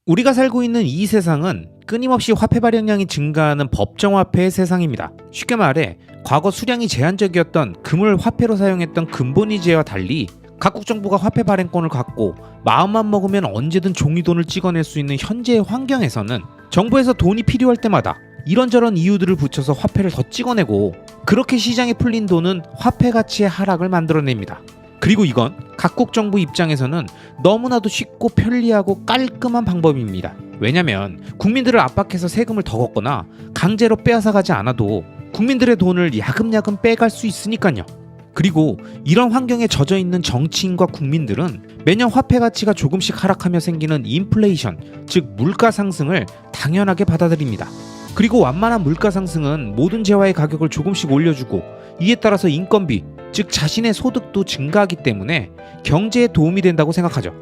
우리가 살고 있는 이 세상은 끊임없이 화폐 발행량이 증가하는 법정화폐의 세상입니다. 쉽게 말해 과거 수량이 제한적이었던 금을 화폐로 사용했던 근본위제와 달리 각국 정부가 화폐 발행권을 갖고 마음만 먹으면 언제든 종이돈을 찍어낼 수 있는 현재의 환경에서는 정부에서 돈이 필요할 때마다 이런저런 이유들을 붙여서 화폐를 더 찍어내고 그렇게 시장에 풀린 돈은 화폐 가치의 하락을 만들어냅니다. 그리고 이건 각국 정부 입장에서는 너무나도 쉽고 편리하고 깔끔한 방법입니다. 왜냐면 국민들을 압박해서 세금을 더 걷거나 강제로 빼앗아가지 않아도 국민들의 돈을 야금야금 빼갈 수 있으니까요. 그리고 이런 환경에 젖어 있는 정치인과 국민들은 매년 화폐 가치가 조금씩 하락하며 생기는 인플레이션, 즉 물가 상승을 당연하게 받아들입니다. 그리고 완만한 물가 상승은 모든 재화의 가격을 조금씩 올려주고 이에 따라서 인건비, 즉 자신의 소득도 증가하기 때문에 경제에 도움이 된다고 생각하죠.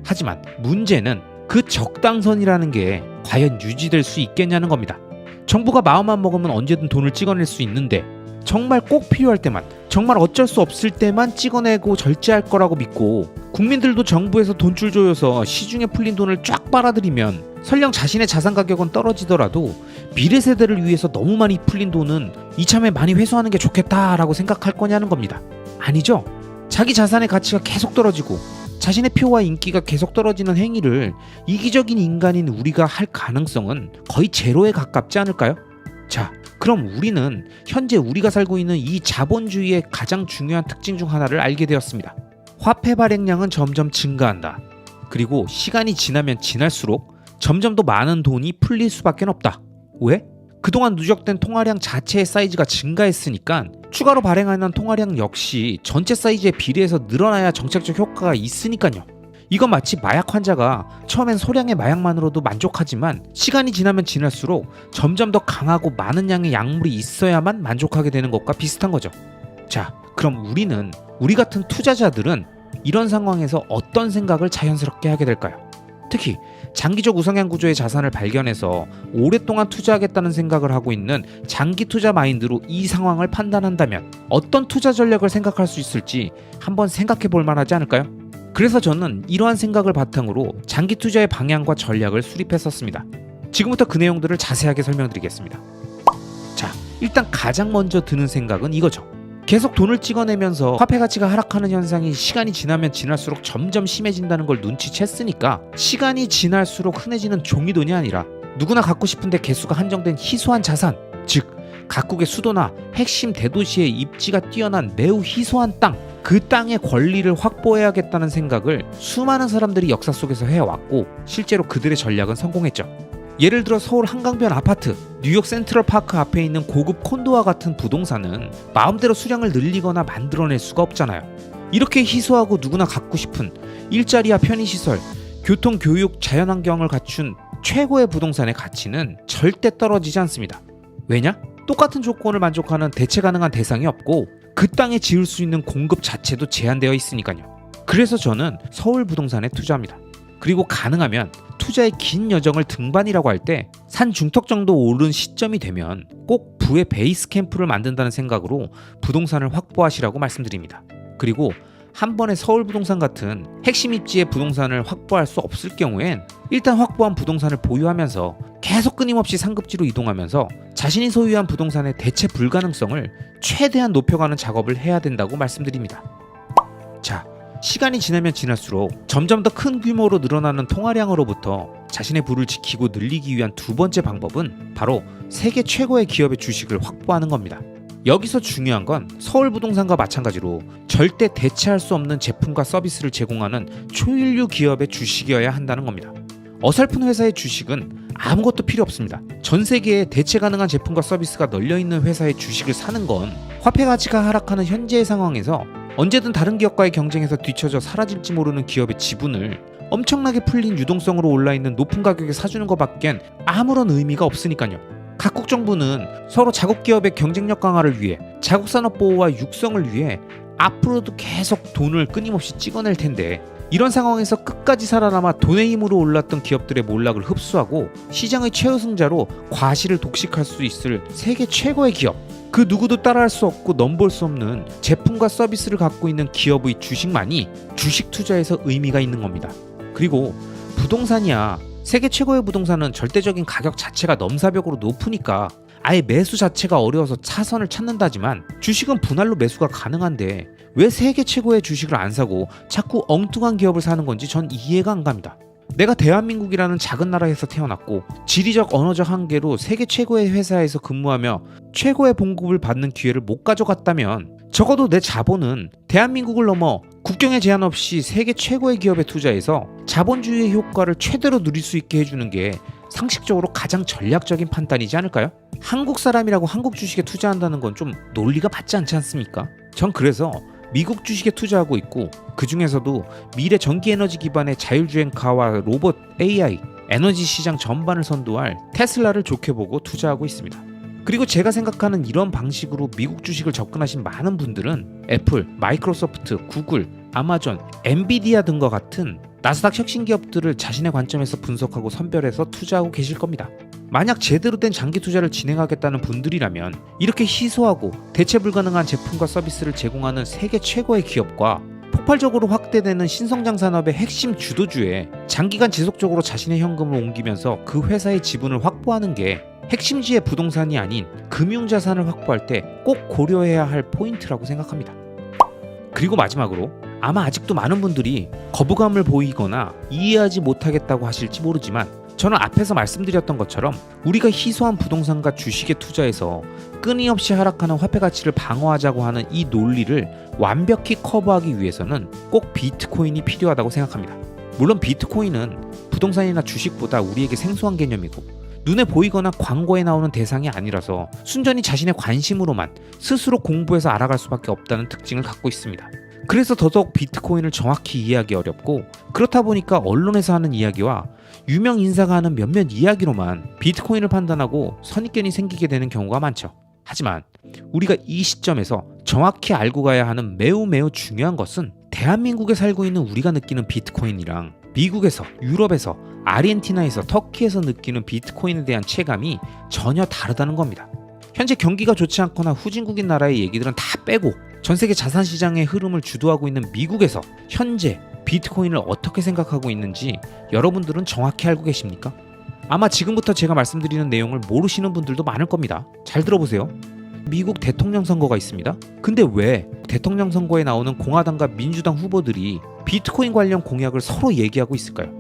하지만 문제는 그 적당선이라는 게 과연 유지될 수 있겠냐는 겁니다. 정부가 마음만 먹으면 언제든 돈을 찍어낼 수 있는데 정말 꼭 필요할 때만, 정말 어쩔 수 없을 때만 찍어내고 절제할 거라고 믿고 국민들도 정부에서 돈줄 조여서 시중에 풀린 돈을 쫙 빨아들이면 설령 자신의 자산 가격은 떨어지더라도 미래 세대를 위해서 너무 많이 풀린 돈은 이참에 많이 회수하는 게 좋겠다라고 생각할 거냐는 겁니다. 아니죠. 자기 자산의 가치가 계속 떨어지고 자신의 표와 인기가 계속 떨어지는 행위를 이기적인 인간인 우리가 할 가능성은 거의 제로에 가깝지 않을까요? 자, 그럼 우리는 현재 우리가 살고 있는 이 자본주의의 가장 중요한 특징 중 하나를 알게 되었습니다. 화폐 발행량은 점점 증가한다. 그리고 시간이 지나면 지날수록 점점 더 많은 돈이 풀릴 수밖에 없다. 왜? 그동안 누적된 통화량 자체의 사이즈가 증가했으니까 추가로 발행하는 통화량 역시 전체 사이즈에 비례해서 늘어나야 정책적 효과가 있으니까요. 이건 마치 마약 환자가 처음엔 소량의 마약만으로도 만족하지만 시간이 지나면 지날수록 점점 더 강하고 많은 양의 약물이 있어야만 만족하게 되는 것과 비슷한 거죠. 자, 그럼 우리 같은 투자자들은 이런 상황에서 어떤 생각을 자연스럽게 하게 될까요? 특히 장기적 우상향 구조의 자산을 발견해서 오랫동안 투자하겠다는 생각을 하고 있는 장기 투자 마인드로 이 상황을 판단한다면 어떤 투자 전략을 생각할 수 있을지 한번 생각해 볼 만하지 않을까요? 그래서 저는 이러한 생각을 바탕으로 장기 투자의 방향과 전략을 수립했었습니다. 지금부터 그 내용들을 자세하게 설명드리겠습니다. 자, 일단 가장 먼저 드는 생각은 이거죠. 계속 돈을 찍어내면서 화폐 가치가 하락하는 현상이 시간이 지나면 지날수록 점점 심해진다는 걸 눈치챘으니까 시간이 지날수록 흔해지는 종이돈이 아니라 누구나 갖고 싶은데 개수가 한정된 희소한 자산, 즉 각국의 수도나 핵심 대도시의 입지가 뛰어난 매우 희소한 땅, 그 땅의 권리를 확보해야겠다는 생각을 수많은 사람들이 역사 속에서 해왔고 실제로 그들의 전략은 성공했죠. 예를 들어 서울 한강변 아파트, 뉴욕 센트럴파크 앞에 있는 고급 콘도와 같은 부동산은 마음대로 수량을 늘리거나 만들어낼 수가 없잖아요. 이렇게 희소하고 누구나 갖고 싶은 일자리와 편의시설, 교통, 교육, 자연환경을 갖춘 최고의 부동산의 가치는 절대 떨어지지 않습니다. 왜냐? 똑같은 조건을 만족하는 대체 가능한 대상이 없고 그 땅에 지을 수 있는 공급 자체도 제한되어 있으니까요. 그래서 저는 서울 부동산에 투자합니다. 그리고 가능하면 투자의 긴 여정을 등반이라고 할 때 산 중턱 정도 오른 시점이 되면 꼭 부의 베이스 캠프를 만든다는 생각으로 부동산을 확보하시라고 말씀드립니다. 그리고 한 번에 서울 부동산 같은 핵심 입지의 부동산을 확보할 수 없을 경우엔 일단 확보한 부동산을 보유하면서 계속 끊임없이 상급지로 이동하면서 자신이 소유한 부동산의 대체 불가능성을 최대한 높여가는 작업을 해야 된다고 말씀드립니다. 자, 시간이 지나면 지날수록 점점 더 큰 규모로 늘어나는 통화량으로부터 자신의 부를 지키고 늘리기 위한 두 번째 방법은 바로 세계 최고의 기업의 주식을 확보하는 겁니다. 여기서 중요한 건 서울 부동산과 마찬가지로 절대 대체할 수 없는 제품과 서비스를 제공하는 초일류 기업의 주식이어야 한다는 겁니다. 어설픈 회사의 주식은 아무것도 필요 없습니다. 전 세계에 대체 가능한 제품과 서비스가 널려있는 회사의 주식을 사는 건 화폐 가치가 하락하는 현재의 상황에서 언제든 다른 기업과의 경쟁에서 뒤처져 사라질지 모르는 기업의 지분을 엄청나게 풀린 유동성으로 올라있는 높은 가격에 사주는 것밖엔 아무런 의미가 없으니까요. 각국 정부는 서로 자국 기업의 경쟁력 강화를 위해 자국 산업 보호와 육성을 위해 앞으로도 계속 돈을 끊임없이 찍어낼 텐데 이런 상황에서 끝까지 살아남아 돈의 힘으로 올랐던 기업들의 몰락을 흡수하고 시장의 최우승자로 과시를 독식할 수 있을 세계 최고의 기업, 그 누구도 따라할 수 없고 넘볼 수 없는 제품과 서비스를 갖고 있는 기업의 주식만이 주식 투자에서 의미가 있는 겁니다. 그리고 부동산이야 세계 최고의 부동산은 절대적인 가격 자체가 넘사벽으로 높으니까 아예 매수 자체가 어려워서 차선을 찾는다지만 주식은 분할로 매수가 가능한데 왜 세계 최고의 주식을 안 사고 자꾸 엉뚱한 기업을 사는 건지 전 이해가 안 갑니다. 내가 대한민국이라는 작은 나라에서 태어났고 지리적 언어적 한계로 세계 최고의 회사에서 근무하며 최고의 봉급을 받는 기회를 못 가져갔다면 적어도 내 자본은 대한민국을 넘어 국경에 제한 없이 세계 최고의 기업에 투자해서 자본주의의 효과를 최대로 누릴 수 있게 해주는 게 상식적으로 가장 전략적인 판단이지 않을까요? 한국 사람이라고 한국 주식에 투자한다는 건 좀 논리가 맞지 않지 않습니까? 전 그래서 미국 주식에 투자하고 있고 그 중에서도 미래 전기에너지 기반의 자율주행카와 로봇, AI, 에너지 시장 전반을 선도할 테슬라를 좋게 보고 투자하고 있습니다. 그리고 제가 생각하는 이런 방식으로 미국 주식을 접근하신 많은 분들은 애플, 마이크로소프트, 구글, 아마존, 엔비디아 등과 같은 나스닥 혁신 기업들을 자신의 관점에서 분석하고 선별해서 투자하고 계실 겁니다. 만약 제대로 된 장기 투자를 진행하겠다는 분들이라면 이렇게 희소하고 대체 불가능한 제품과 서비스를 제공하는 세계 최고의 기업과 폭발적으로 확대되는 신성장 산업의 핵심 주도주에 장기간 지속적으로 자신의 현금을 옮기면서 그 회사의 지분을 확보하는 게 핵심지의 부동산이 아닌 금융자산을 확보할 때 꼭 고려해야 할 포인트라고 생각합니다. 그리고 마지막으로 아마 아직도 많은 분들이 거부감을 보이거나 이해하지 못하겠다고 하실지 모르지만 저는 앞에서 말씀드렸던 것처럼 우리가 희소한 부동산과 주식에 투자해서 끊임없이 하락하는 화폐 가치를 방어하자고 하는 이 논리를 완벽히 커버하기 위해서는 꼭 비트코인이 필요하다고 생각합니다. 물론 비트코인은 부동산이나 주식보다 우리에게 생소한 개념이고 눈에 보이거나 광고에 나오는 대상이 아니라서 순전히 자신의 관심으로만 스스로 공부해서 알아갈 수밖에 없다는 특징을 갖고 있습니다. 그래서 더더욱 비트코인을 정확히 이해하기 어렵고 그렇다 보니까 언론에서 하는 이야기와 유명 인사가 하는 몇몇 이야기로만 비트코인을 판단하고 선입견이 생기게 되는 경우가 많죠. 하지만 우리가 이 시점에서 정확히 알고 가야 하는 매우 중요한 것은 대한민국에 살고 있는 우리가 느끼는 비트코인이랑 미국에서, 유럽에서, 아르헨티나에서, 터키에서 느끼는 비트코인에 대한 체감이 전혀 다르다는 겁니다. 현재 경기가 좋지 않거나 후진국인 나라의 얘기들은 다 빼고 전 세계 자산시장의 흐름을 주도하고 있는 미국에서 현재 비트코인을 어떻게 생각하고 있는지 여러분들은 정확히 알고 계십니까? 아마 지금부터 제가 말씀드리는 내용을 모르시는 분들도 많을 겁니다. 잘 들어보세요. 미국 대통령 선거가 있습니다. 근데 왜 대통령 선거에 나오는 공화당과 민주당 후보들이 비트코인 관련 공약을 서로 얘기하고 있을까요?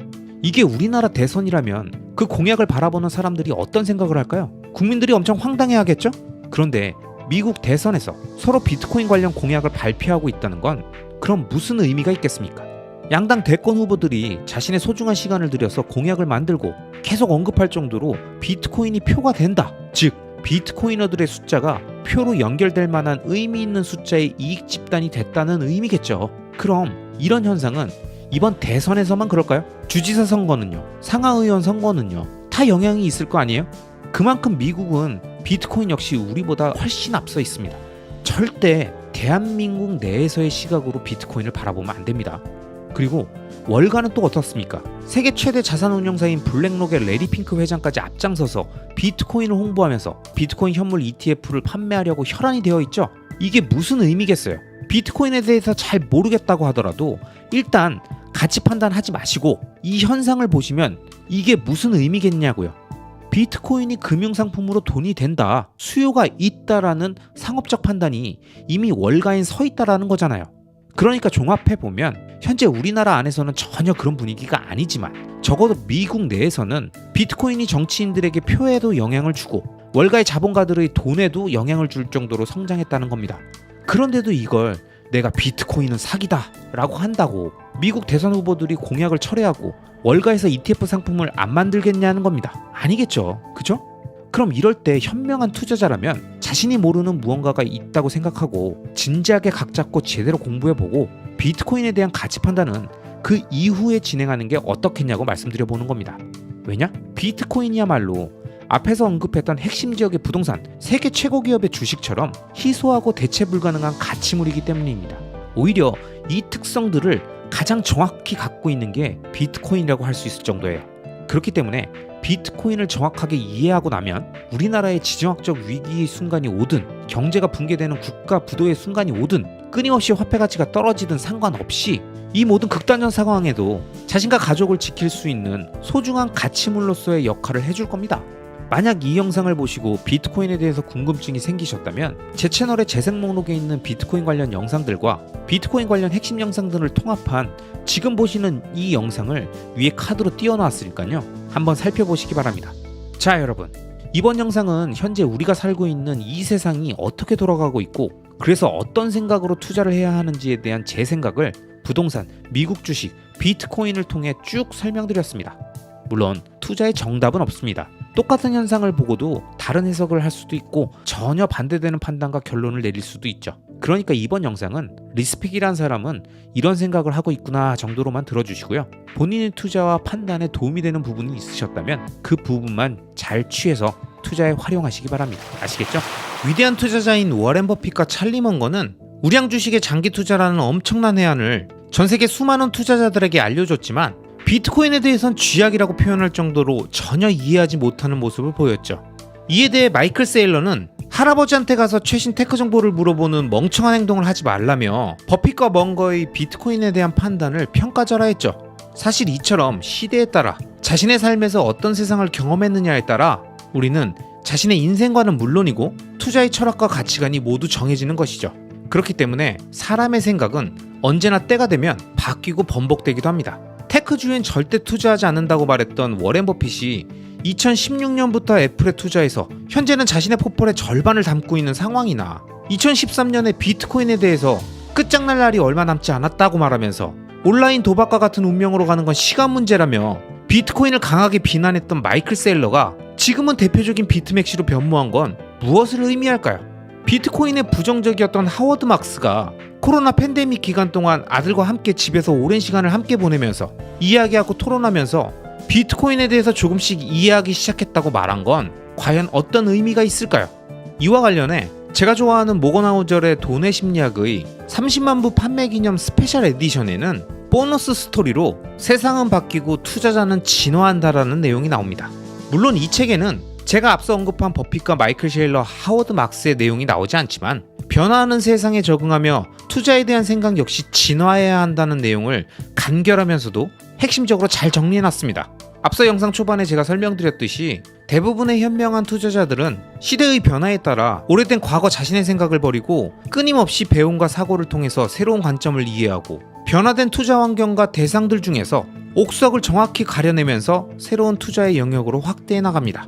이게 우리나라 대선이라면 그 공약을 바라보는 사람들이 어떤 생각을 할까요? 국민들이 엄청 황당해하겠죠? 그런데 미국 대선에서 서로 비트코인 관련 공약을 발표하고 있다는 건 그럼 무슨 의미가 있겠습니까? 양당 대권 후보들이 자신의 소중한 시간을 들여서 공약을 만들고 계속 언급할 정도로 비트코인이 표가 된다. 즉 비트코이너들의 숫자가 표로 연결될 만한 의미 있는 숫자의 이익 집단이 됐다는 의미겠죠. 그럼 이런 현상은 이번 대선에서만 그럴까요? 주지사 선거는요? 상하의원 선거는요? 다 영향이 있을 거 아니에요? 그만큼 미국은 비트코인 역시 우리보다 훨씬 앞서 있습니다. 절대 대한민국 내에서의 시각으로 비트코인을 바라보면 안 됩니다. 그리고 월가는 또 어떻습니까? 세계 최대 자산운용사인 블랙록의 레리 핑크 회장까지 앞장서서 비트코인을 홍보하면서 비트코인 현물 ETF를 판매하려고 혈안이 되어 있죠? 이게 무슨 의미겠어요? 비트코인에 대해서 잘 모르겠다고 하더라도 일단 가치 판단하지 마시고 이 현상을 보시면 이게 무슨 의미겠냐고요. 비트코인이 금융상품으로 돈이 된다, 수요가 있다라는 상업적 판단이 이미 월가엔 서 있다라는 거잖아요. 그러니까 종합해보면 현재 우리나라 안에서는 전혀 그런 분위기가 아니지만 적어도 미국 내에서는 비트코인이 정치인들에게 표에도 영향을 주고 월가의 자본가들의 돈에도 영향을 줄 정도로 성장했다는 겁니다. 그런데도 이걸 내가 비트코인은 사기다 라고 한다고 미국 대선 후보들이 공약을 철회하고 월가에서 ETF 상품을 안 만들겠냐는 겁니다. 아니겠죠. 그죠? 그럼 이럴 때 현명한 투자자라면 자신이 모르는 무언가가 있다고 생각하고 진지하게 각 잡고 제대로 공부해보고 비트코인에 대한 가치 판단은 그 이후에 진행하는 게 어떻겠냐고 말씀드려보는 겁니다. 왜냐? 비트코인이야말로 앞에서 언급했던 핵심 지역의 부동산, 세계 최고 기업의 주식처럼 희소하고 대체 불가능한 가치물이기 때문입니다. 오히려 이 특성들을 가장 정확히 갖고 있는 게 비트코인이라고 할 수 있을 정도예요. 그렇기 때문에 비트코인을 정확하게 이해하고 나면 우리나라의 지정학적 위기의 순간이 오든 경제가 붕괴되는 국가 부도의 순간이 오든 끊임없이 화폐 가치가 떨어지든 상관없이 이 모든 극단적 상황에도 자신과 가족을 지킬 수 있는 소중한 가치물로서의 역할을 해줄 겁니다. 만약 이 영상을 보시고 비트코인에 대해서 궁금증이 생기셨다면 제 채널의 재생 목록에 있는 비트코인 관련 영상들과 비트코인 관련 핵심 영상들을 통합한 지금 보시는 이 영상을 위에 카드로 띄워놨으니까요. 한번 살펴보시기 바랍니다. 자, 여러분, 이번 영상은 현재 우리가 살고 있는 이 세상이 어떻게 돌아가고 있고 그래서 어떤 생각으로 투자를 해야 하는지에 대한 제 생각을 부동산, 미국 주식, 비트코인을 통해 쭉 설명드렸습니다. 물론 투자의 정답은 없습니다. 똑같은 현상을 보고도 다른 해석을 할 수도 있고 전혀 반대되는 판단과 결론을 내릴 수도 있죠. 그러니까 이번 영상은 리스펙이란 사람은 이런 생각을 하고 있구나 정도로만 들어주시고요. 본인의 투자와 판단에 도움이 되는 부분이 있으셨다면 그 부분만 잘 취해서 투자에 활용하시기 바랍니다. 아시겠죠? 위대한 투자자인 워렌 버핏과 찰리 먼거는 우량 주식의 장기 투자라는 엄청난 해안을 전 세계 수많은 투자자들에게 알려줬지만 비트코인에 대해선 쥐약이라고 표현할 정도로 전혀 이해하지 못하는 모습을 보였죠. 이에 대해 마이클 세일러는 할아버지한테 가서 최신 테크 정보를 물어보는 멍청한 행동을 하지 말라며 버핏과 먼거의 비트코인에 대한 판단을 평가절하했죠. 사실 이처럼 시대에 따라 자신의 삶에서 어떤 세상을 경험했느냐에 따라 우리는 자신의 인생관은 물론이고 투자의 철학과 가치관이 모두 정해지는 것이죠. 그렇기 때문에 사람의 생각은 언제나 때가 되면 바뀌고 번복되기도 합니다. 테크주엔 절대 투자하지 않는다고 말했던 워렌 버핏이 2016년부터 애플에 투자해서 현재는 자신의 포폴의 절반을 담고 있는 상황이나 2013년에 비트코인에 대해서 끝장날 날이 얼마 남지 않았다고 말하면서 온라인 도박과 같은 운명으로 가는 건 시간 문제라며 비트코인을 강하게 비난했던 마이클 세일러가 지금은 대표적인 비트맥시로 변모한 건 무엇을 의미할까요? 비트코인에 부정적이었던 하워드 막스가 코로나 팬데믹 기간 동안 아들과 함께 집에서 오랜 시간을 함께 보내면서 이야기하고 토론하면서 비트코인에 대해서 조금씩 이해하기 시작했다고 말한 건 과연 어떤 의미가 있을까요? 이와 관련해 제가 좋아하는 모건 하우절의 돈의 심리학의 30만 부 판매 기념 스페셜 에디션에는 보너스 스토리로 세상은 바뀌고 투자자는 진화한다라는 내용이 나옵니다. 물론 이 책에는 제가 앞서 언급한 버핏과 마이클 셰일러, 하워드 막스의 내용이 나오지 않지만 변화하는 세상에 적응하며 투자에 대한 생각 역시 진화해야 한다는 내용을 간결하면서도 핵심적으로 잘 정리해놨습니다. 앞서 영상 초반에 제가 설명드렸듯이 대부분의 현명한 투자자들은 시대의 변화에 따라 오래된 과거 자신의 생각을 버리고 끊임없이 배움과 사고를 통해서 새로운 관점을 이해하고 변화된 투자 환경과 대상들 중에서 옥석을 정확히 가려내면서 새로운 투자의 영역으로 확대해 나갑니다.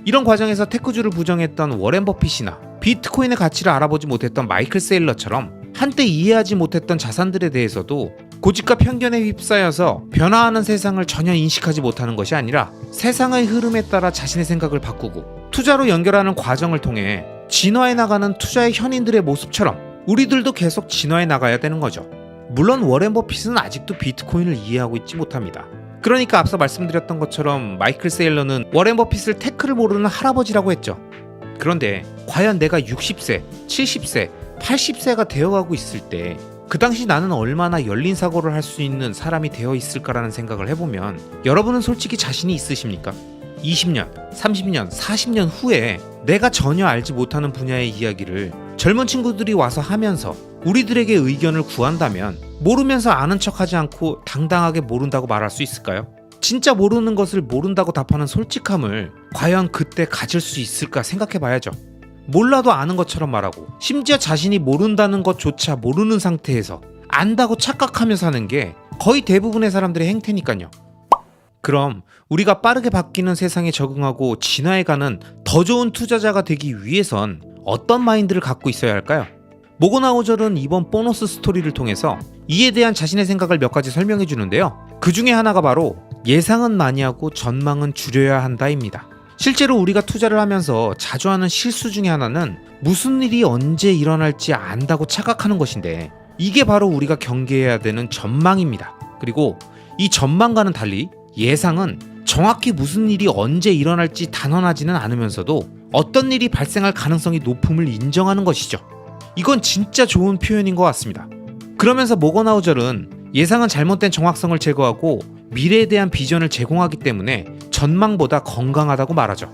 이런 과정에서 테크주를 부정했던 워렌 버핏이나 비트코인의 가치를 알아보지 못했던 마이클 세일러처럼 한때 이해하지 못했던 자산들에 대해서도 고집과 편견에 휩싸여서 변화하는 세상을 전혀 인식하지 못하는 것이 아니라 세상의 흐름에 따라 자신의 생각을 바꾸고 투자로 연결하는 과정을 통해 진화해 나가는 투자의 현인들의 모습처럼 우리들도 계속 진화해 나가야 되는 거죠. 물론 워렌 버핏은 아직도 비트코인을 이해하고 있지 못합니다. 그러니까 앞서 말씀드렸던 것처럼 마이클 세일러는 워렌 버핏을 테크를 모르는 할아버지라고 했죠. 그런데 과연 내가 60세, 70세, 80세가 되어가고 있을 때 그 당시 나는 얼마나 열린 사고를 할 수 있는 사람이 되어 있을까라는 생각을 해보면 여러분은 솔직히 자신이 있으십니까? 20년, 30년, 40년 후에 내가 전혀 알지 못하는 분야의 이야기를 젊은 친구들이 와서 하면서 우리들에게 의견을 구한다면 모르면서 아는 척하지 않고 당당하게 모른다고 말할 수 있을까요? 진짜 모르는 것을 모른다고 답하는 솔직함을 과연 그때 가질 수 있을까 생각해봐야죠. 몰라도 아는 것처럼 말하고 심지어 자신이 모른다는 것조차 모르는 상태에서 안다고 착각하며 사는 게 거의 대부분의 사람들의 행태니까요. 그럼 우리가 빠르게 바뀌는 세상에 적응하고 진화해가는 더 좋은 투자자가 되기 위해선 어떤 마인드를 갖고 있어야 할까요? 모건 하우절은 이번 보너스 스토리를 통해서 이에 대한 자신의 생각을 몇 가지 설명해 주는데요. 그 중에 하나가 바로 예상은 많이 하고 전망은 줄여야 한다입니다. 실제로 우리가 투자를 하면서 자주 하는 실수 중에 하나는 무슨 일이 언제 일어날지 안다고 착각하는 것인데 이게 바로 우리가 경계해야 되는 전망입니다. 그리고 이 전망과는 달리 예상은 정확히 무슨 일이 언제 일어날지 단언하지는 않으면서도 어떤 일이 발생할 가능성이 높음을 인정하는 것이죠. 이건 진짜 좋은 표현인 것 같습니다. 그러면서 모건 하우절은 예상은 잘못된 정확성을 제거하고 미래에 대한 비전을 제공하기 때문에 전망보다 건강하다고 말하죠.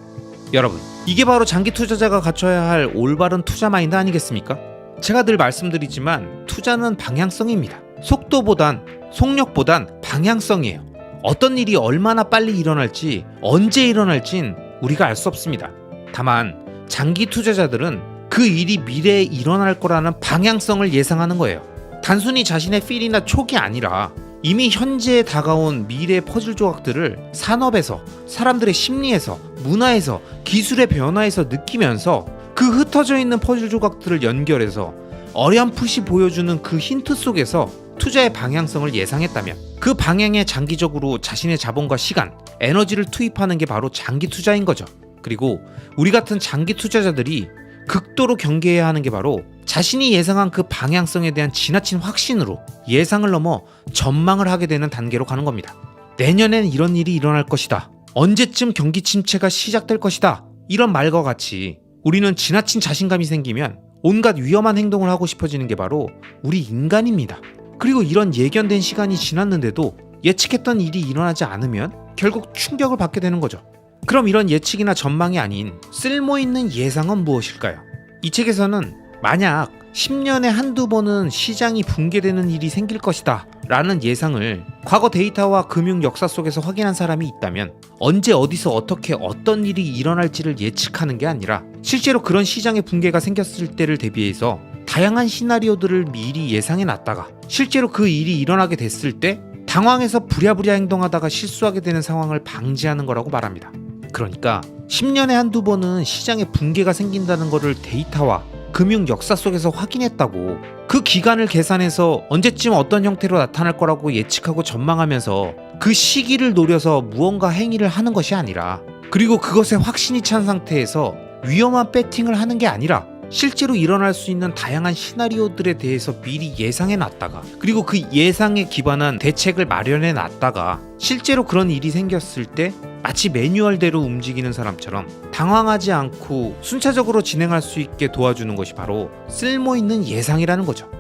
여러분, 이게 바로 장기 투자자가 갖춰야 할 올바른 투자 마인드 아니겠습니까? 제가 늘 말씀드리지만 투자는 방향성입니다. 속도보단 속력보단 방향성이에요. 어떤 일이 얼마나 빨리 일어날지, 언제 일어날진 우리가 알 수 없습니다. 다만 장기 투자자들은 그 일이 미래에 일어날 거라는 방향성을 예상하는 거예요. 단순히 자신의 필이나 촉이 아니라 이미 현재에 다가온 미래의 퍼즐 조각들을 산업에서, 사람들의 심리에서, 문화에서, 기술의 변화에서 느끼면서 그 흩어져 있는 퍼즐 조각들을 연결해서 어렴풋이 보여주는 그 힌트 속에서 투자의 방향성을 예상했다면 그 방향에 장기적으로 자신의 자본과 시간, 에너지를 투입하는 게 바로 장기 투자인 거죠. 그리고 우리 같은 장기 투자자들이 극도로 경계해야 하는 게 바로 자신이 예상한 그 방향성에 대한 지나친 확신으로 예상을 넘어 전망을 하게 되는 단계로 가는 겁니다. 내년엔 이런 일이 일어날 것이다. 언제쯤 경기 침체가 시작될 것이다. 이런 말과 같이 우리는 지나친 자신감이 생기면 온갖 위험한 행동을 하고 싶어지는 게 바로 우리 인간입니다. 그리고 이런 예견된 시간이 지났는데도 예측했던 일이 일어나지 않으면 결국 충격을 받게 되는 거죠. 그럼 이런 예측이나 전망이 아닌 쓸모있는 예상은 무엇일까요? 이 책에서는 만약 10년에 한두 번은 시장이 붕괴되는 일이 생길 것이다 라는 예상을 과거 데이터와 금융 역사 속에서 확인한 사람이 있다면 언제 어디서 어떻게 어떤 일이 일어날지를 예측하는 게 아니라 실제로 그런 시장의 붕괴가 생겼을 때를 대비해서 다양한 시나리오들을 미리 예상해 놨다가 실제로 그 일이 일어나게 됐을 때 당황해서 부랴부랴 행동하다가 실수하게 되는 상황을 방지하는 거라고 말합니다. 그러니까 10년에 한두 번은 시장에 붕괴가 생긴다는 거를 데이터와 금융 역사 속에서 확인했다고 그 기간을 계산해서 언제쯤 어떤 형태로 나타날 거라고 예측하고 전망하면서 그 시기를 노려서 무언가 행위를 하는 것이 아니라 그리고 그것에 확신이 찬 상태에서 위험한 배팅을 하는 게 아니라 실제로 일어날 수 있는 다양한 시나리오들에 대해서 미리 예상해 놨다가 그리고 그 예상에 기반한 대책을 마련해 놨다가 실제로 그런 일이 생겼을 때 마치 매뉴얼대로 움직이는 사람처럼 당황하지 않고 순차적으로 진행할 수 있게 도와주는 것이 바로 쓸모있는 예상이라는 거죠.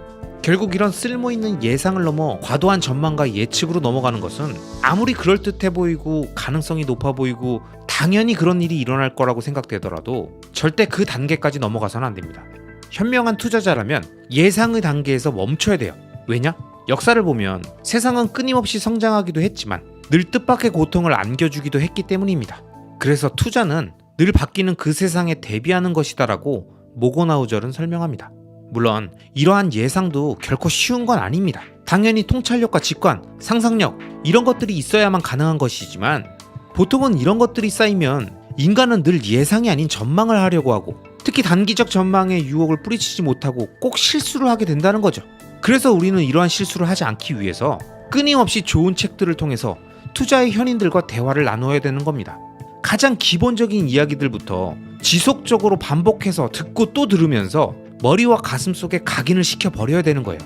결국 이런 쓸모있는 예상을 넘어 과도한 전망과 예측으로 넘어가는 것은 아무리 그럴듯해 보이고 가능성이 높아 보이고 당연히 그런 일이 일어날 거라고 생각되더라도 절대 그 단계까지 넘어가서는 안 됩니다. 현명한 투자자라면 예상의 단계에서 멈춰야 돼요. 왜냐? 역사를 보면 세상은 끊임없이 성장하기도 했지만 늘 뜻밖의 고통을 안겨주기도 했기 때문입니다. 그래서 투자는 늘 바뀌는 그 세상에 대비하는 것이다라고 모고나우절은 설명합니다. 물론 이러한 예상도 결코 쉬운 건 아닙니다. 당연히 통찰력과 직관, 상상력 이런 것들이 있어야만 가능한 것이지만 보통은 이런 것들이 쌓이면 인간은 늘 예상이 아닌 전망을 하려고 하고 특히 단기적 전망에 유혹을 뿌리치지 못하고 꼭 실수를 하게 된다는 거죠. 그래서 우리는 이러한 실수를 하지 않기 위해서 끊임없이 좋은 책들을 통해서 투자의 현인들과 대화를 나누어야 되는 겁니다. 가장 기본적인 이야기들부터 지속적으로 반복해서 듣고 또 들으면서 머리와 가슴 속에 각인을 시켜버려야 되는 거예요.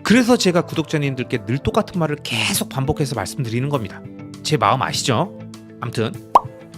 그래서 제가 구독자님들께 늘 똑같은 말을 계속 반복해서 말씀드리는 겁니다. 제 마음 아시죠? 암튼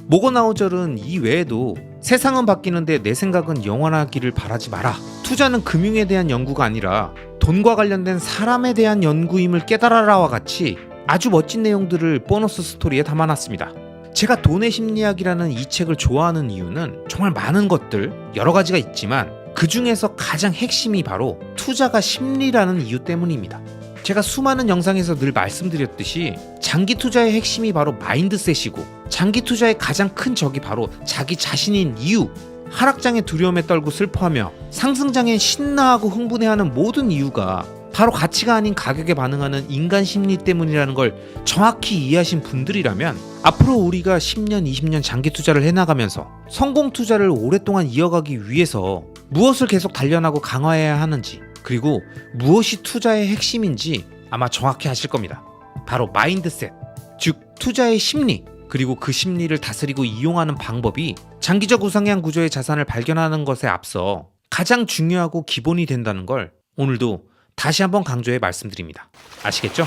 모고나우절은 이 외에도 세상은 바뀌는데 내 생각은 영원하기를 바라지 마라. 투자는 금융에 대한 연구가 아니라 돈과 관련된 사람에 대한 연구임을 깨달아라와 같이 아주 멋진 내용들을 보너스 스토리에 담아놨습니다. 제가 돈의 심리학이라는 이 책을 좋아하는 이유는 정말 많은 것들, 여러 가지가 있지만 그 중에서 가장 핵심이 바로 투자가 심리라는 이유 때문입니다. 제가 수많은 영상에서 늘 말씀드렸듯이 장기 투자의 핵심이 바로 마인드셋이고 장기 투자의 가장 큰 적이 바로 자기 자신인 이유, 하락장의 두려움에 떨고 슬퍼하며 상승장엔 신나하고 흥분해하는 모든 이유가 바로 가치가 아닌 가격에 반응하는 인간 심리 때문이라는 걸 정확히 이해하신 분들이라면 앞으로 우리가 10년, 20년 장기 투자를 해나가면서 성공 투자를 오랫동안 이어가기 위해서 무엇을 계속 단련하고 강화해야 하는지 그리고 무엇이 투자의 핵심인지 아마 정확히 아실 겁니다. 바로 마인드셋, 즉 투자의 심리 그리고 그 심리를 다스리고 이용하는 방법이 장기적 우상향 구조의 자산을 발견하는 것에 앞서 가장 중요하고 기본이 된다는 걸 오늘도 다시 한번 강조해 말씀드립니다. 아시겠죠?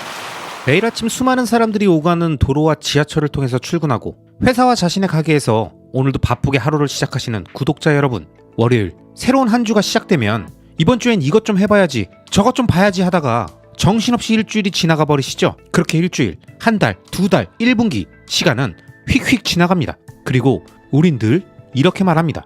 매일 아침 수많은 사람들이 오가는 도로와 지하철을 통해서 출근하고 회사와 자신의 가게에서 오늘도 바쁘게 하루를 시작하시는 구독자 여러분, 월요일 새로운 한 주가 시작되면 이번 주엔 이것 좀 해봐야지 저것 좀 봐야지 하다가 정신없이 일주일이 지나가 버리시죠? 그렇게 일주일, 한 달, 두 달, 1분기 시간은 휙휙 지나갑니다. 그리고 우린 늘 이렇게 말합니다.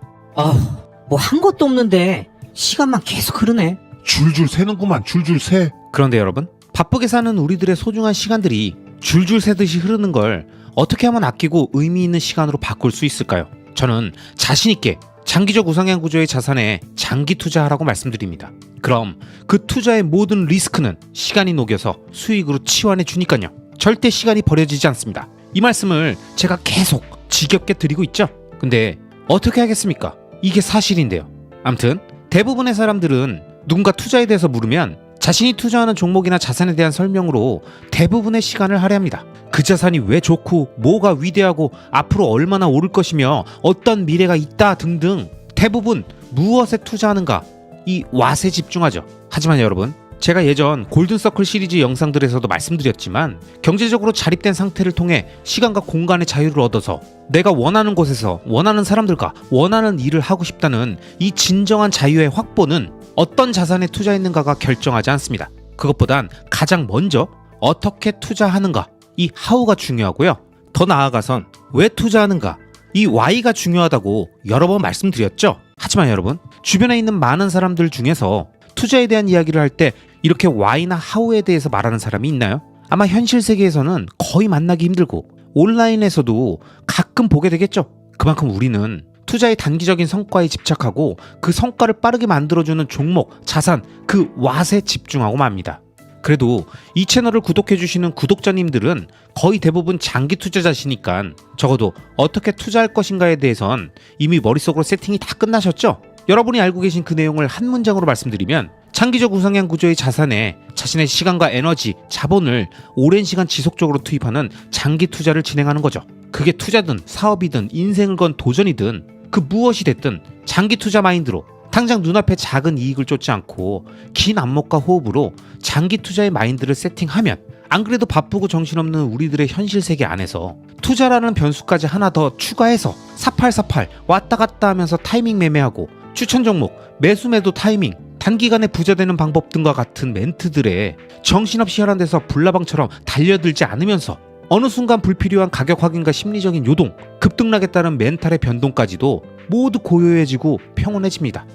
뭐 한 것도 없는데 시간만 계속 흐르네. 줄줄 새는구만. 줄줄 새. 그런데 여러분, 바쁘게 사는 우리들의 소중한 시간들이 줄줄 새듯이 흐르는 걸 어떻게 하면 아끼고 의미 있는 시간으로 바꿀 수 있을까요? 저는 자신 있게 장기적 우상향 구조의 자산에 장기 투자하라고 말씀드립니다. 그럼 그 투자의 모든 리스크는 시간이 녹여서 수익으로 치환해 주니까요. 절대 시간이 버려지지 않습니다. 이 말씀을 제가 계속 지겹게 드리고 있죠. 근데 어떻게 하겠습니까? 이게 사실인데요. 암튼 대부분의 사람들은 누군가 투자에 대해서 물으면 자신이 투자하는 종목이나 자산에 대한 설명으로 대부분의 시간을 할애합니다. 그 자산이 왜 좋고 뭐가 위대하고 앞으로 얼마나 오를 것이며 어떤 미래가 있다 등등 대부분 무엇에 투자하는가 이 왓에 집중하죠. 하지만 여러분, 제가 예전 골든서클 시리즈 영상들에서도 말씀드렸지만 경제적으로 자립된 상태를 통해 시간과 공간의 자유를 얻어서 내가 원하는 곳에서 원하는 사람들과 원하는 일을 하고 싶다는 이 진정한 자유의 확보는 어떤 자산에 투자했는가가 결정하지 않습니다. 그것보단 가장 먼저 어떻게 투자하는가 이 하우가 중요하고요. 더 나아가선 왜 투자하는가 이 why가 중요하다고 여러 번 말씀드렸죠. 하지만 여러분, 주변에 있는 많은 사람들 중에서 투자에 대한 이야기를 할 때 이렇게 why나 how에 대해서 말하는 사람이 있나요? 아마 현실 세계에서는 거의 만나기 힘들고 온라인에서도 가끔 보게 되겠죠. 그만큼 우리는 투자의 단기적인 성과에 집착하고 그 성과를 빠르게 만들어주는 종목, 자산, 그 what에 집중하고 맙니다. 그래도 이 채널을 구독해주시는 구독자님들은 거의 대부분 장기 투자자시니까 적어도 어떻게 투자할 것인가에 대해선 이미 머릿속으로 세팅이 다 끝나셨죠? 여러분이 알고 계신 그 내용을 한 문장으로 말씀드리면 장기적 우상향 구조의 자산에 자신의 시간과 에너지, 자본을 오랜 시간 지속적으로 투입하는 장기 투자를 진행하는 거죠. 그게 투자든 사업이든 인생을 건 도전이든 그 무엇이 됐든 장기 투자 마인드로 당장 눈앞에 작은 이익을 쫓지 않고 긴 안목과 호흡으로 장기 투자의 마인드를 세팅하면 안 그래도 바쁘고 정신없는 우리들의 현실 세계 안에서 투자라는 변수까지 하나 더 추가해서 사팔사팔 왔다 갔다 하면서 타이밍 매매하고 추천 종목, 매수 매도 타이밍, 단기간에 부자 되는 방법 등과 같은 멘트들에 정신없이 혈안돼서 불나방처럼 달려들지 않으면서 어느 순간 불필요한 가격 확인과 심리적인 요동, 급등락에 따른 멘탈의 변동까지도 모두 고요해지고 평온해집니다.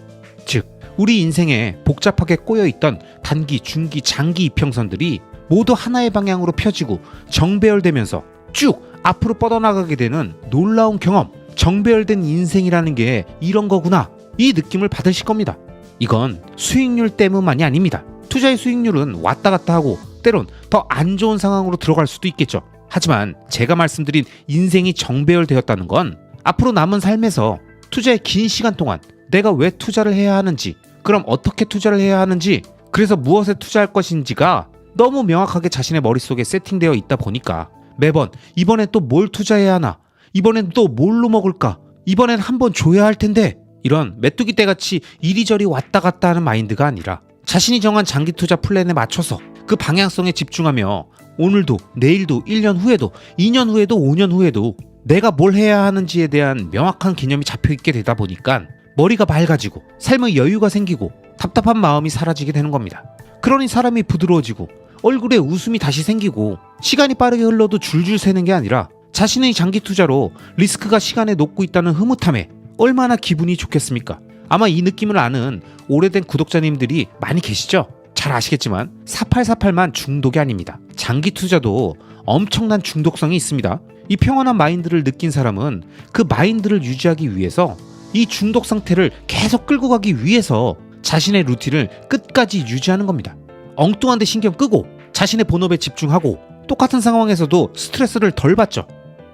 즉, 우리 인생에 복잡하게 꼬여있던 단기, 중기, 장기 이평선들이 모두 하나의 방향으로 펴지고 정배열되면서 쭉 앞으로 뻗어나가게 되는 놀라운 경험, 정배열된 인생이라는 게 이런 거구나, 이 느낌을 받으실 겁니다. 이건 수익률 때문만이 아닙니다. 투자의 수익률은 왔다 갔다 하고 때론 더 안 좋은 상황으로 들어갈 수도 있겠죠. 하지만 제가 말씀드린 인생이 정배열되었다는 건 앞으로 남은 삶에서 투자의 긴 시간 동안 내가 왜 투자를 해야 하는지, 그럼 어떻게 투자를 해야 하는지, 그래서 무엇에 투자할 것인지가 너무 명확하게 자신의 머릿속에 세팅되어 있다 보니까 매번 이번엔 또 뭘 투자해야 하나, 이번엔 또 뭘로 먹을까, 이번엔 한번 줘야 할 텐데, 이런 메뚜기 떼같이 이리저리 왔다 갔다 하는 마인드가 아니라 자신이 정한 장기 투자 플랜에 맞춰서 그 방향성에 집중하며 오늘도 내일도 1년 후에도 2년 후에도 5년 후에도 내가 뭘 해야 하는지에 대한 명확한 개념이 잡혀있게 되다 보니까 머리가 맑아지고 삶의 여유가 생기고 답답한 마음이 사라지게 되는 겁니다. 그러니 사람이 부드러워지고 얼굴에 웃음이 다시 생기고 시간이 빠르게 흘러도 줄줄 새는 게 아니라 자신의 장기 투자로 리스크가 시간에 녹고 있다는 흐뭇함에 얼마나 기분이 좋겠습니까? 아마 이 느낌을 아는 오래된 구독자님들이 많이 계시죠? 잘 아시겠지만 4848만 중독이 아닙니다. 장기 투자도 엄청난 중독성이 있습니다. 이 평온한 마인드를 느낀 사람은 그 마인드를 유지하기 위해서 이 중독 상태를 계속 끌고 가기 위해서 자신의 루틴을 끝까지 유지하는 겁니다. 엉뚱한 데 신경 끄고 자신의 본업에 집중하고 똑같은 상황에서도 스트레스를 덜 받죠.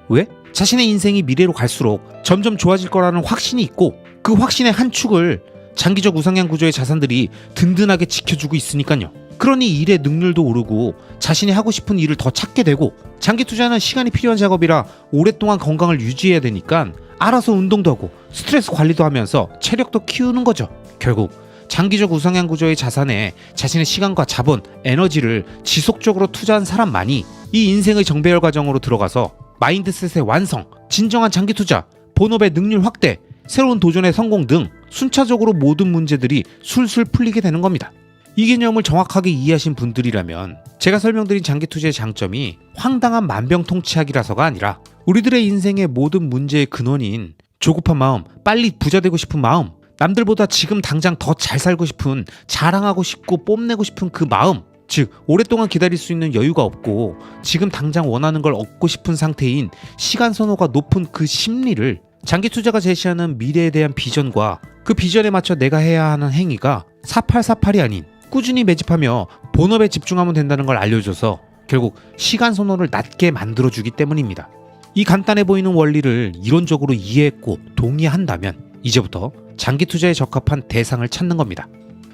왜? 자신의 인생이 미래로 갈수록 점점 좋아질 거라는 확신이 있고 그 확신의 한 축을 장기적 우상향 구조의 자산들이 든든하게 지켜주고 있으니까요. 그러니 일의 능률도 오르고 자신이 하고 싶은 일을 더 찾게 되고 장기 투자는 시간이 필요한 작업이라 오랫동안 건강을 유지해야 되니까 알아서 운동도 하고 스트레스 관리도 하면서 체력도 키우는 거죠. 결국 장기적 우상향 구조의 자산에 자신의 시간과 자본, 에너지를 지속적으로 투자한 사람만이 이 인생의 정배열 과정으로 들어가서 마인드셋의 완성, 진정한 장기 투자, 본업의 능률 확대, 새로운 도전의 성공 등 순차적으로 모든 문제들이 술술 풀리게 되는 겁니다. 이 개념을 정확하게 이해하신 분들이라면 제가 설명드린 장기 투자의 장점이 황당한 만병통치약이라서가 아니라 우리들의 인생의 모든 문제의 근원인 조급한 마음, 빨리 부자 되고 싶은 마음, 남들보다 지금 당장 더 잘 살고 싶은, 자랑하고 싶고 뽐내고 싶은 그 마음, 즉 오랫동안 기다릴 수 있는 여유가 없고 지금 당장 원하는 걸 얻고 싶은 상태인 시간 선호가 높은 그 심리를 장기 투자가 제시하는 미래에 대한 비전과 그 비전에 맞춰 내가 해야 하는 행위가 4848이 아닌 꾸준히 매집하며 본업에 집중하면 된다는 걸 알려줘서 결국 시간 선호를 낮게 만들어주기 때문입니다. 이 간단해 보이는 원리를 이론적으로 이해했고 동의한다면 이제부터 장기 투자에 적합한 대상을 찾는 겁니다.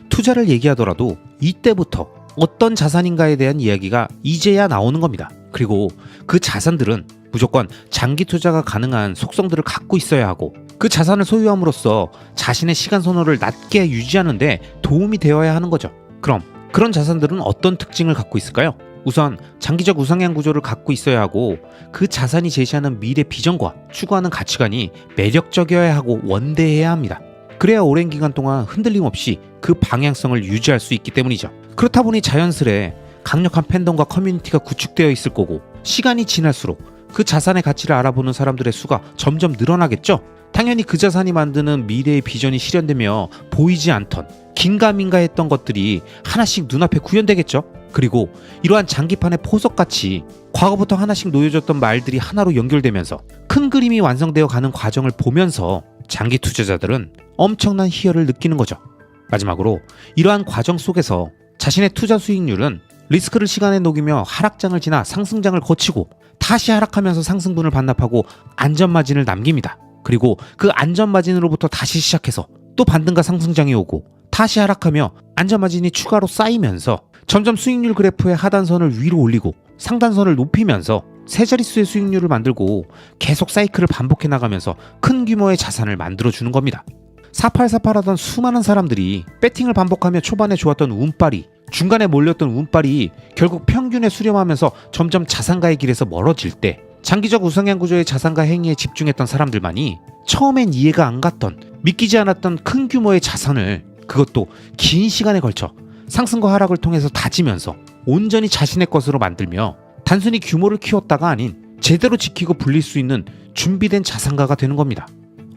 투자를 얘기하더라도 이때부터 어떤 자산인가에 대한 이야기가 이제야 나오는 겁니다. 그리고 그 자산들은 무조건 장기 투자가 가능한 속성들을 갖고 있어야 하고 그 자산을 소유함으로써 자신의 시간 선호를 낮게 유지하는 데 도움이 되어야 하는 거죠. 그럼 그런 자산들은 어떤 특징을 갖고 있을까요? 우선 장기적 우상향 구조를 갖고 있어야 하고 그 자산이 제시하는 미래 비전과 추구하는 가치관이 매력적이어야 하고 원대해야 합니다. 그래야 오랜 기간 동안 흔들림 없이 그 방향성을 유지할 수 있기 때문이죠. 그렇다 보니 자연스레 강력한 팬덤과 커뮤니티가 구축되어 있을 거고 시간이 지날수록 그 자산의 가치를 알아보는 사람들의 수가 점점 늘어나겠죠. 당연히 그 자산이 만드는 미래의 비전이 실현되며 보이지 않던 긴가민가했던 것들이 하나씩 눈앞에 구현되겠죠. 그리고 이러한 장기판의 포석같이 과거부터 하나씩 놓여졌던 말들이 하나로 연결되면서 큰 그림이 완성되어 가는 과정을 보면서 장기 투자자들은 엄청난 희열을 느끼는 거죠. 마지막으로 이러한 과정 속에서 자신의 투자 수익률은 리스크를 시간에 녹이며 하락장을 지나 상승장을 거치고 다시 하락하면서 상승분을 반납하고 안전마진을 남깁니다. 그리고 그 안전마진으로부터 다시 시작해서 또 반등과 상승장이 오고 다시 하락하며 안전마진이 추가로 쌓이면서 점점 수익률 그래프의 하단선을 위로 올리고 상단선을 높이면서 세 자릿수의 수익률을 만들고 계속 사이클을 반복해 나가면서 큰 규모의 자산을 만들어주는 겁니다. 4848하던 수많은 사람들이 배팅을 반복하며 초반에 좋았던 운빨이 중간에 몰렸던 운빨이 결국 평균에 수렴하면서 점점 자산가의 길에서 멀어질 때 장기적 우상향 구조의 자산가 행위에 집중했던 사람들만이 처음엔 이해가 안 갔던 믿기지 않았던 큰 규모의 자산을 그것도 긴 시간에 걸쳐 상승과 하락을 통해서 다지면서 온전히 자신의 것으로 만들며 단순히 규모를 키웠다가 아닌 제대로 지키고 불릴 수 있는 준비된 자산가가 되는 겁니다.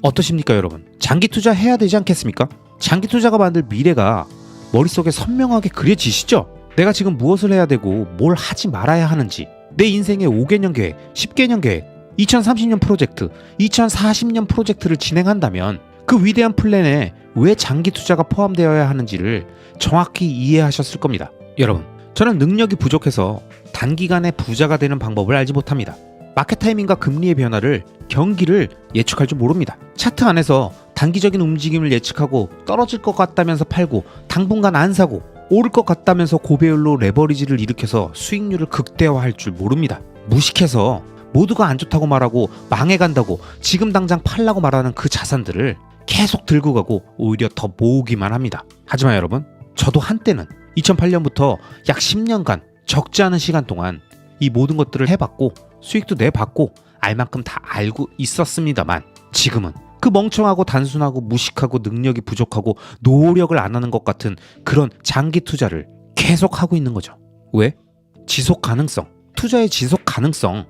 어떠십니까 여러분? 장기 투자 해야 되지 않겠습니까? 장기 투자가 만들 미래가 머릿속에 선명하게 그려지시죠? 내가 지금 무엇을 해야 되고 뭘 하지 말아야 하는지 내 인생의 5개년 계획, 10개년 계획, 2030년 프로젝트, 2040년 프로젝트를 진행한다면 그 위대한 플랜에 왜 장기 투자가 포함되어야 하는지를 정확히 이해하셨을 겁니다. 여러분, 저는 능력이 부족해서 단기간에 부자가 되는 방법을 알지 못합니다. 마켓 타이밍과 금리의 변화를, 경기를 예측할 줄 모릅니다. 차트 안에서 단기적인 움직임을 예측하고 떨어질 것 같다면서 팔고 당분간 안 사고 오를 것 같다면서 고배율로 레버리지를 일으켜서 수익률을 극대화할 줄 모릅니다. 무식해서 모두가 안 좋다고 말하고 망해간다고 지금 당장 팔라고 말하는 그 자산들을 계속 들고 가고 오히려 더 모으기만 합니다. 하지만 여러분, 저도 한때는 2008년부터 약 10년간 적지 않은 시간 동안 이 모든 것들을 해봤고 수익도 내봤고 알 만큼 다 알고 있었습니다만 지금은 그 멍청하고 단순하고 무식하고 능력이 부족하고 노력을 안 하는 것 같은 그런 장기 투자를 계속 하고 있는 거죠. 왜? 지속 가능성, 투자의 지속 가능성,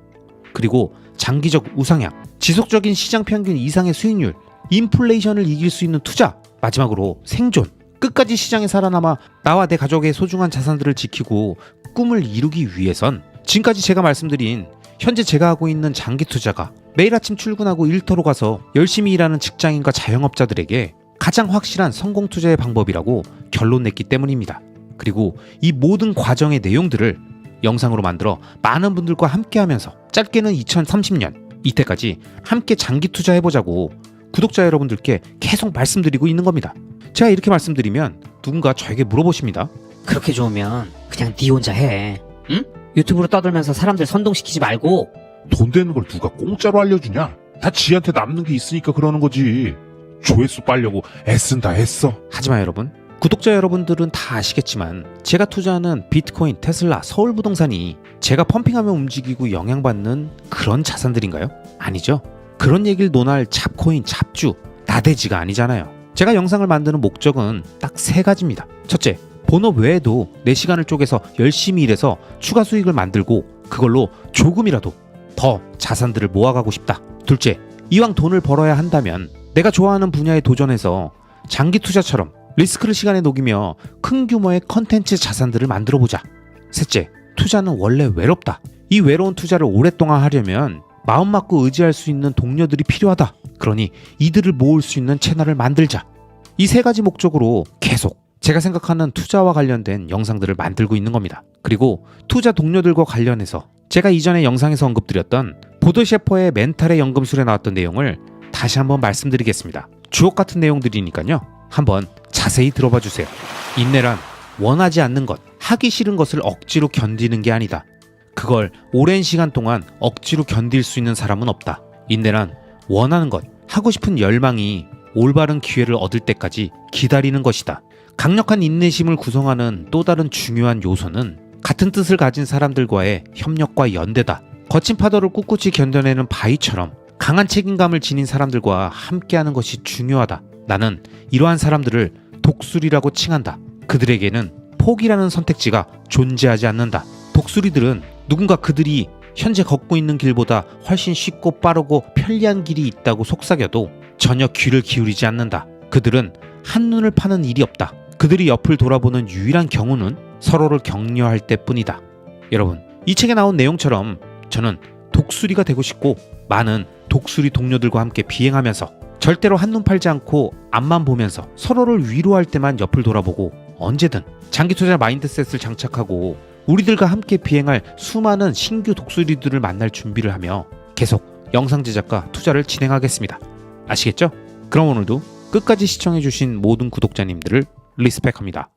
그리고 장기적 우상향, 지속적인 시장 평균 이상의 수익률, 인플레이션을 이길 수 있는 투자, 마지막으로 생존, 끝까지 시장에 살아남아 나와 내 가족의 소중한 자산들을 지키고 꿈을 이루기 위해선 지금까지 제가 말씀드린 현재 제가 하고 있는 장기 투자가 매일 아침 출근하고 일터로 가서 열심히 일하는 직장인과 자영업자들에게 가장 확실한 성공 투자의 방법이라고 결론 냈기 때문입니다. 그리고 이 모든 과정의 내용들을 영상으로 만들어 많은 분들과 함께 하면서 짧게는 2030년 이때까지 함께 장기 투자해보자고 구독자 여러분들께 계속 말씀드리고 있는 겁니다. 제가 이렇게 말씀드리면 누군가 저에게 물어보십니다. 그렇게 좋으면 그냥 네 혼자 해. 응? 유튜브로 떠들면서 사람들 선동시키지 말고. 돈 되는 걸 누가 공짜로 알려주냐? 다 지한테 남는 게 있으니까 그러는 거지. 조회수 빨려고 애쓴다 했어. 하지만 여러분, 구독자 여러분들은 다 아시겠지만 제가 투자하는 비트코인, 테슬라, 서울부동산이 제가 펌핑하며 움직이고 영향받는 그런 자산들인가요? 아니죠. 그런 얘기를 논할 잡코인, 잡주, 나대지가 아니잖아요. 제가 영상을 만드는 목적은 딱 3가지입니다. 첫째, 본업 외에도 내 시간을 쪼개서 열심히 일해서 추가 수익을 만들고 그걸로 조금이라도 더 자산들을 모아가고 싶다. 둘째, 이왕 돈을 벌어야 한다면 내가 좋아하는 분야에 도전해서 장기 투자처럼 리스크를 시간에 녹이며 큰 규모의 컨텐츠 자산들을 만들어보자. 셋째, 투자는 원래 외롭다. 이 외로운 투자를 오랫동안 하려면 마음 맞고 의지할 수 있는 동료들이 필요하다. 그러니 이들을 모을 수 있는 채널을 만들자. 이 세 가지 목적으로 계속 제가 생각하는 투자와 관련된 영상들을 만들고 있는 겁니다. 그리고 투자 동료들과 관련해서 제가 이전에 영상에서 언급드렸던 보드 셰퍼의 멘탈의 연금술에 나왔던 내용을 다시 한번 말씀드리겠습니다. 주옥 같은 내용들이니까요. 한번 자세히 들어봐 주세요. 인내란 원하지 않는 것, 하기 싫은 것을 억지로 견디는 게 아니다. 그걸 오랜 시간 동안 억지로 견딜 수 있는 사람은 없다. 인내란 원하는 것, 하고 싶은 열망이 올바른 기회를 얻을 때까지 기다리는 것이다. 강력한 인내심을 구성하는 또 다른 중요한 요소는 같은 뜻을 가진 사람들과의 협력과 연대다. 거친 파도를 꿋꿋이 견뎌내는 바위처럼 강한 책임감을 지닌 사람들과 함께하는 것이 중요하다. 나는 이러한 사람들을 독수리라고 칭한다. 그들에게는 포기라는 선택지가 존재하지 않는다. 독수리들은 누군가 그들이 현재 걷고 있는 길보다 훨씬 쉽고 빠르고 편리한 길이 있다고 속삭여도 전혀 귀를 기울이지 않는다. 그들은 한눈을 파는 일이 없다. 그들이 옆을 돌아보는 유일한 경우는 서로를 격려할 때뿐이다. 여러분, 이 책에 나온 내용처럼 저는 독수리가 되고 싶고 많은 독수리 동료들과 함께 비행하면서 절대로 한눈 팔지 않고 앞만 보면서 서로를 위로할 때만 옆을 돌아보고 언제든 장기 투자 마인드셋을 장착하고 우리들과 함께 비행할 수많은 신규 독수리들을 만날 준비를 하며 계속 영상 제작과 투자를 진행하겠습니다. 아시겠죠? 그럼 오늘도 끝까지 시청해주신 모든 구독자님들을 리스펙합니다.